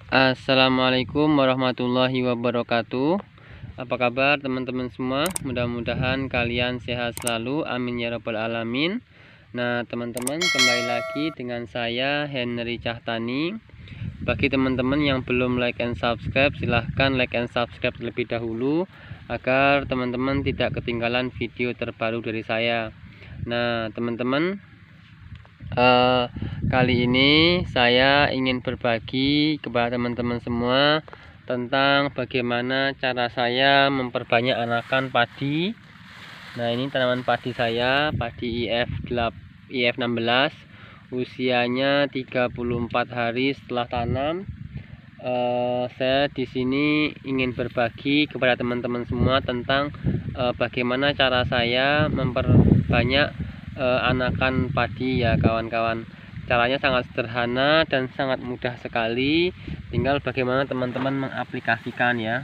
Assalamualaikum warahmatullahi wabarakatuh. Apa kabar teman-teman semua? Mudah-mudahan kalian sehat selalu, amin ya rabbal alamin. Nah teman-teman, kembali lagi dengan saya Henry Cahtani. Bagi teman-teman yang belum like and subscribe, silahkan like and subscribe terlebih dahulu agar teman-teman tidak ketinggalan video terbaru dari saya. Nah teman-teman, kali ini saya ingin berbagi kepada teman-teman semua tentang bagaimana cara saya memperbanyak anakan padi. Nah ini tanaman padi saya, padi IF16, usianya 34 hari setelah tanam. Saya di sini ingin berbagi kepada teman-teman semua tentang bagaimana cara saya memperbanyak anakan padi ya kawan-kawan. Caranya sangat sederhana dan sangat mudah sekali, tinggal bagaimana teman-teman mengaplikasikan ya.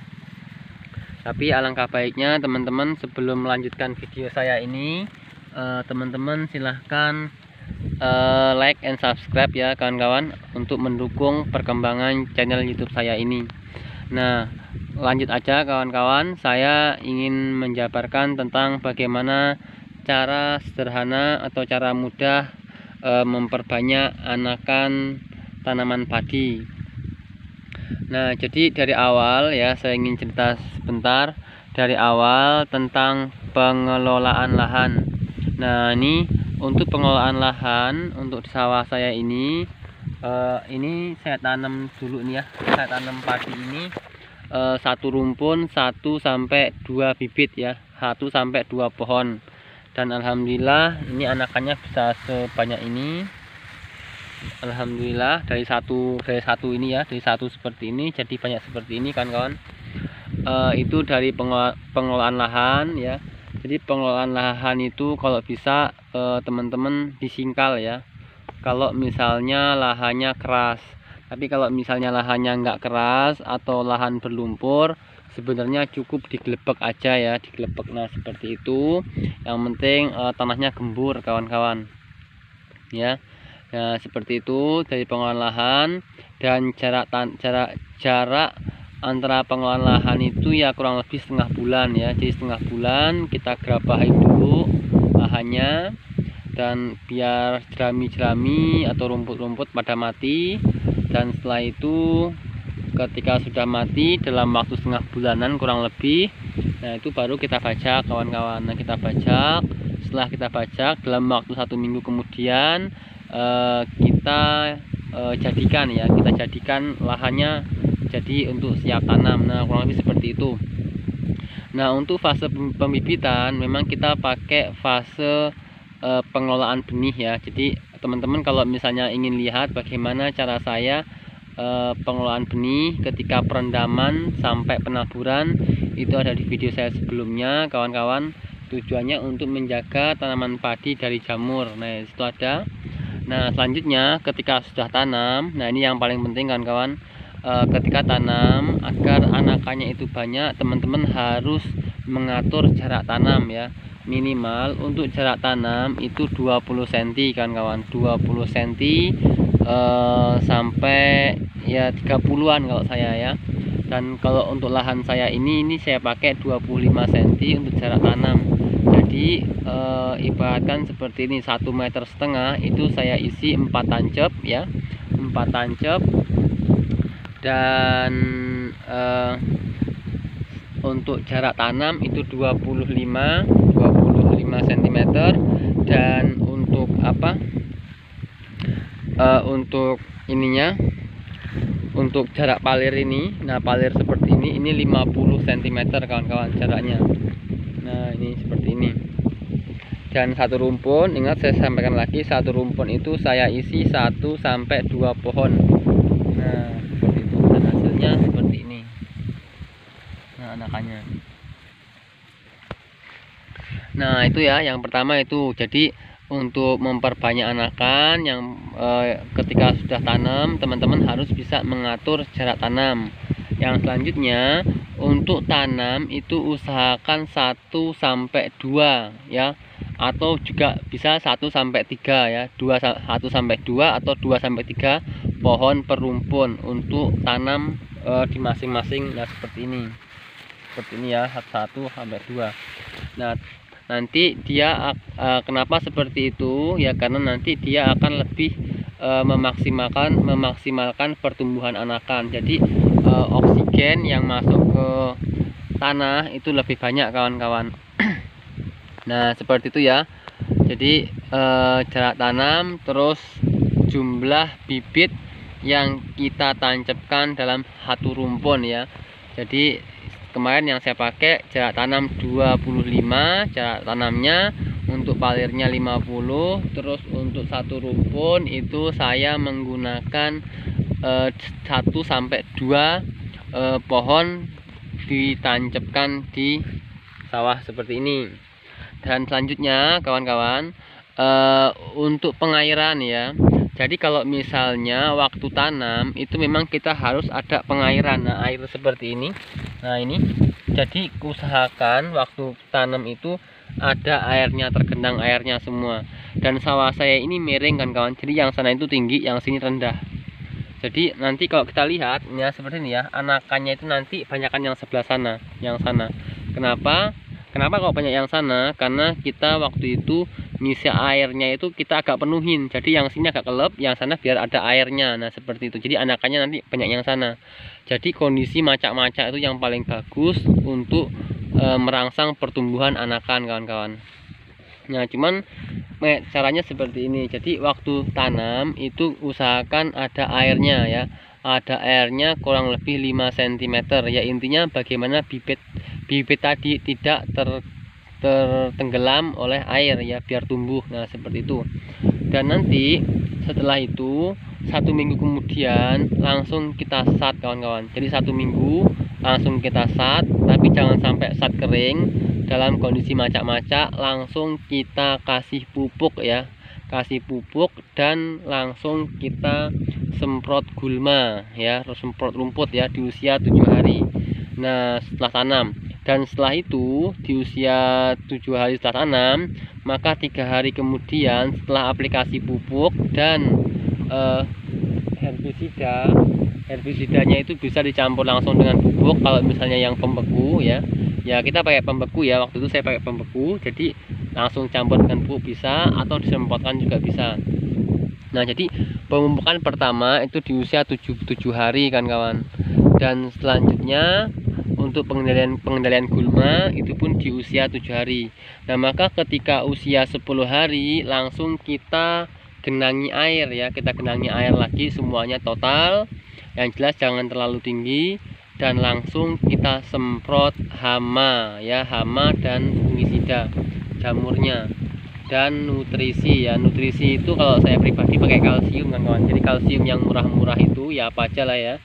Tapi alangkah baiknya teman-teman sebelum melanjutkan video saya ini, teman-teman silahkan like and subscribe ya kawan-kawan, untuk mendukung perkembangan channel YouTube saya ini. Nah lanjut aja kawan-kawan, saya ingin menjabarkan tentang bagaimana cara sederhana atau cara mudah memperbanyak anakan tanaman padi. Nah jadi dari awal ya, saya ingin cerita sebentar dari awal tentang pengelolaan lahan. Nah ini untuk pengelolaan lahan untuk di sawah saya ini saya tanam dulu nih ya, saya tanam padi ini satu rumpun 1 sampai 2 bibit ya, 1 sampai 2 pohon. Dan alhamdulillah ini anakannya bisa sebanyak ini. Alhamdulillah dari satu ini ya, dari satu seperti ini jadi banyak seperti ini kan kawan. Itu dari pengelolaan lahan ya. Jadi pengelolaan lahan itu kalau bisa teman-teman disingkal ya, kalau misalnya lahannya keras. Tapi kalau misalnya lahannya nggak keras atau lahan berlumpur, sebenarnya cukup digelebek aja ya, digelebek. Nah seperti itu, yang penting tanahnya gembur kawan-kawan ya. Nah seperti itu dari pengelolaan lahan. Dan jarak antara pengelolaan lahan itu ya kurang lebih setengah bulan ya. Jadi setengah bulan kita gerabahin dulu lahannya, dan biar jerami-jerami atau rumput-rumput pada mati. Dan setelah itu ketika sudah mati dalam waktu setengah bulanan kurang lebih, nah itu baru kita bajak kawan-kawan. Nah kita bajak, setelah kita bajak dalam waktu 1 minggu kemudian kita jadikan ya, kita jadikan lahannya jadi untuk siap tanam. Nah kurang lebih seperti itu. Nah untuk fase pembibitan memang kita pakai fase pengelolaan benih ya. Jadi teman-teman kalau misalnya ingin lihat bagaimana cara saya pengelolaan benih ketika perendaman sampai penaburan, itu ada di video saya sebelumnya kawan-kawan. Tujuannya untuk menjaga tanaman padi dari jamur. Nah itu ada. Nah selanjutnya ketika sudah tanam, nah ini yang paling penting kawan-kawan. Ketika tanam agar anakannya itu banyak, teman-teman harus mengatur jarak tanam ya. Minimal untuk jarak tanam itu 20 cm kawan-kawan, 20 cm sampai ya 30-an kalau saya ya. Dan kalau untuk lahan saya ini saya pakai 25 cm untuk jarak tanam. Jadi ibaratkan seperti ini, 1,5 meter itu saya isi 4 tancap ya, 4 tancap. Dan untuk jarak tanam itu 25 cm. Dan untuk untuk ininya, untuk jarak palir ini, nah palir seperti ini 50 cm kawan-kawan jaraknya. Nah ini seperti ini. Dan satu rumpun, ingat saya sampaikan lagi, satu rumpun itu saya isi 1 sampai 2 pohon. Nah seperti itu, dan hasilnya seperti ini. Nah anakannya. Nah itu ya, yang pertama itu. Jadi untuk memperbanyak anakan yang ketika sudah tanam, teman-teman harus bisa mengatur jarak tanam. Yang selanjutnya untuk tanam itu usahakan 1 sampai 2 ya, atau juga bisa 1 sampai 3 ya, 1 sampai 2 atau 2 sampai 3 pohon perumpun untuk tanam di masing-masing. Nah seperti ini ya, 1 sampai 2. Nah nanti dia kenapa seperti itu ya, karena nanti dia akan lebih memaksimalkan pertumbuhan anakan. Jadi oksigen yang masuk ke tanah itu lebih banyak kawan-kawan. Nah seperti itu ya. Jadi jarak tanam, terus jumlah bibit yang kita tancapkan dalam satu rumpun ya. Jadi kemarin yang saya pakai jarak tanam 25 jarak tanamnya, untuk palirnya 50, terus untuk satu rumpun itu saya menggunakan 1 sampai 2 pohon ditancapkan di sawah seperti ini. Dan selanjutnya kawan-kawan, untuk pengairan ya. Jadi kalau misalnya waktu tanam itu memang kita harus ada pengairan. Nah air seperti ini. Nah ini, jadi usahakan waktu tanam itu ada airnya, tergenang airnya semua. Dan sawah saya ini miring kan kawan, jadi yang sana itu tinggi, yang sini rendah. Jadi nanti kalau kita lihat ya seperti ini ya, anakannya itu nanti banyakan yang sebelah sana, yang sana. Kenapa kok banyak yang sana? Karena kita waktu itu ngisi airnya itu kita agak penuhin, jadi yang sini agak kelep, yang sana biar ada airnya. Nah seperti itu, jadi anakannya nanti banyak yang sana. Jadi kondisi macak-macak itu yang paling bagus untuk merangsang pertumbuhan anakan kawan-kawan. Nah cuman caranya seperti ini. Jadi waktu tanam itu usahakan ada airnya ya, ada airnya kurang lebih 5 cm ya. Intinya bagaimana bibit tadi tidak tertenggelam oleh air ya, biar tumbuh. Nah seperti itu. Dan nanti setelah itu 1 minggu kemudian langsung kita sat kawan-kawan. Jadi 1 minggu langsung kita sat, tapi jangan sampai sat kering. Dalam kondisi macak-macak langsung kita kasih pupuk ya, kasih pupuk, dan langsung kita semprot gulma ya, semprot rumput ya di usia 7 hari. Nah setelah tanam. Dan setelah itu di usia 7 hari setelah tanam, maka 3 hari kemudian setelah aplikasi pupuk dan herbisidanya itu bisa dicampur langsung dengan pupuk. Kalau misalnya yang pembeku ya kita pakai pembeku ya, waktu itu saya pakai pembeku, jadi langsung campur dengan pupuk bisa, atau disemprotkan juga bisa. Nah jadi pemupukan pertama itu di usia 7 hari kan kawan. Dan selanjutnya untuk pengendalian gulma itu pun di usia 7 hari. Nah maka ketika usia 10 hari langsung kita genangi air ya, kita genangi air lagi semuanya total. Yang jelas jangan terlalu tinggi, dan langsung kita semprot hama ya, hama dan fungisida, jamurnya, dan nutrisi ya. Nutrisi itu kalau saya pribadi pakai kalsium kan kawan. Jadi kalsium yang murah-murah itu ya apa aja lah ya.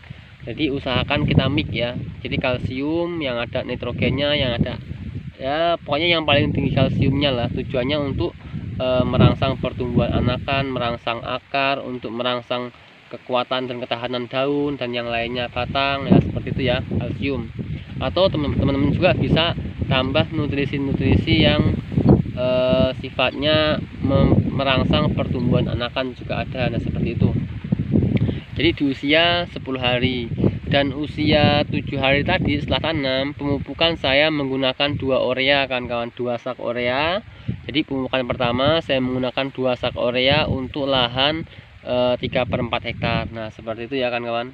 Jadi usahakan kita mix ya. Jadi kalsium yang ada nitrogennya, yang ada ya pokoknya yang paling tinggi kalsiumnya lah. Tujuannya untuk merangsang pertumbuhan anakan, merangsang akar, untuk merangsang kekuatan dan ketahanan daun dan yang lainnya, batang ya, seperti itu ya, kalsium. Atau teman-teman juga bisa tambah nutrisi-nutrisi yang sifatnya merangsang pertumbuhan anakan juga ada. Nah seperti itu. Jadi di usia 10 hari dan usia 7 hari tadi setelah tanam, pemupukan saya menggunakan 2 urea kan kawan, 2 sak urea. Jadi pemupukan pertama saya menggunakan 2 sak urea untuk lahan 3/4 hektar. Nah seperti itu ya kan kawan.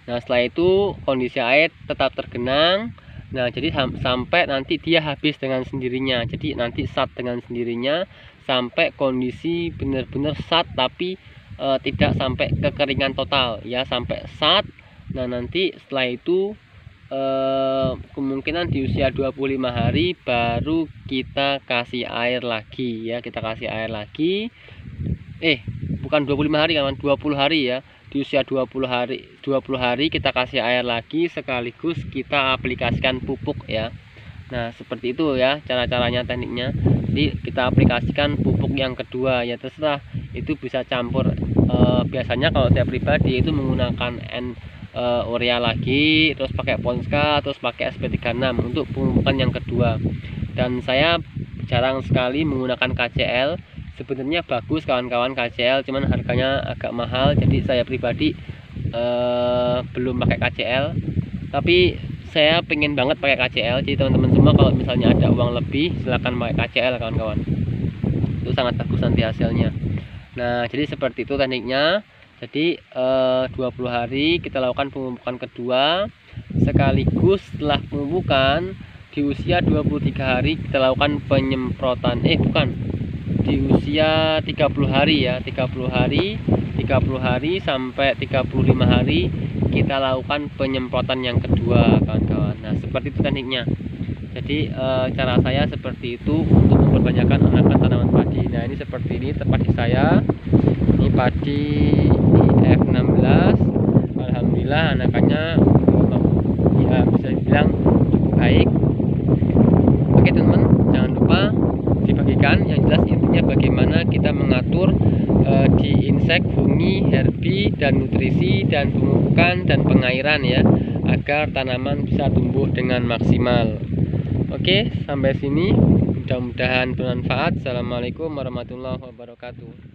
Nah setelah itu kondisi air tetap tergenang. Nah jadi sampai nanti dia habis dengan sendirinya. Jadi nanti sat dengan sendirinya sampai kondisi benar-benar sat, tapi tidak sampai kekeringan total ya, sampai sat. Nah nanti setelah itu kemungkinan di usia 25 hari baru kita kasih air lagi ya, kita kasih air lagi. Bukan 25 hari kawan, 20 hari ya. Di usia 20 hari kita kasih air lagi, sekaligus kita aplikasikan pupuk ya. Nah seperti itu ya cara-caranya, tekniknya. Jadi kita aplikasikan pupuk yang kedua ya, terserah itu bisa campur. Biasanya kalau saya pribadi itu menggunakan urea lagi, terus pakai Ponska, terus pakai SP36 untuk pemupukan yang kedua. Dan saya jarang sekali menggunakan KCL. sebenarnya bagus kawan-kawan KCL, cuman harganya agak mahal, jadi saya pribadi belum pakai KCL, tapi saya pengen banget pakai KCL. Jadi teman-teman semua kalau misalnya ada uang lebih silahkan pakai KCL kawan-kawan, itu sangat bagus nanti hasilnya. Nah jadi seperti itu tekniknya. Jadi 20 hari kita lakukan pemupukan kedua, sekaligus setelah pemupukan di usia 23 hari kita lakukan penyemprotan, di usia 30 hari ya, 30 hari sampai 35 hari kita lakukan penyemprotan yang kedua kawan-kawan. Nah seperti itu tekniknya. Jadi cara saya seperti itu untuk memperbanyakkan anakan tanaman padi. Nah ini seperti ini padi saya, ini padi F16, alhamdulillah anakannya ya bisa dibilang cukup baik. Oke teman-teman, jangan lupa dibagikan. Yang jelas intinya bagaimana kita mengatur di insek, fungi, herbi, dan nutrisi, dan pemupukan dan pengairan ya, agar tanaman bisa tumbuh dengan maksimal. Oke, sampai sini mudah-mudahan bermanfaat. Assalamualaikum warahmatullahi wabarakatuh.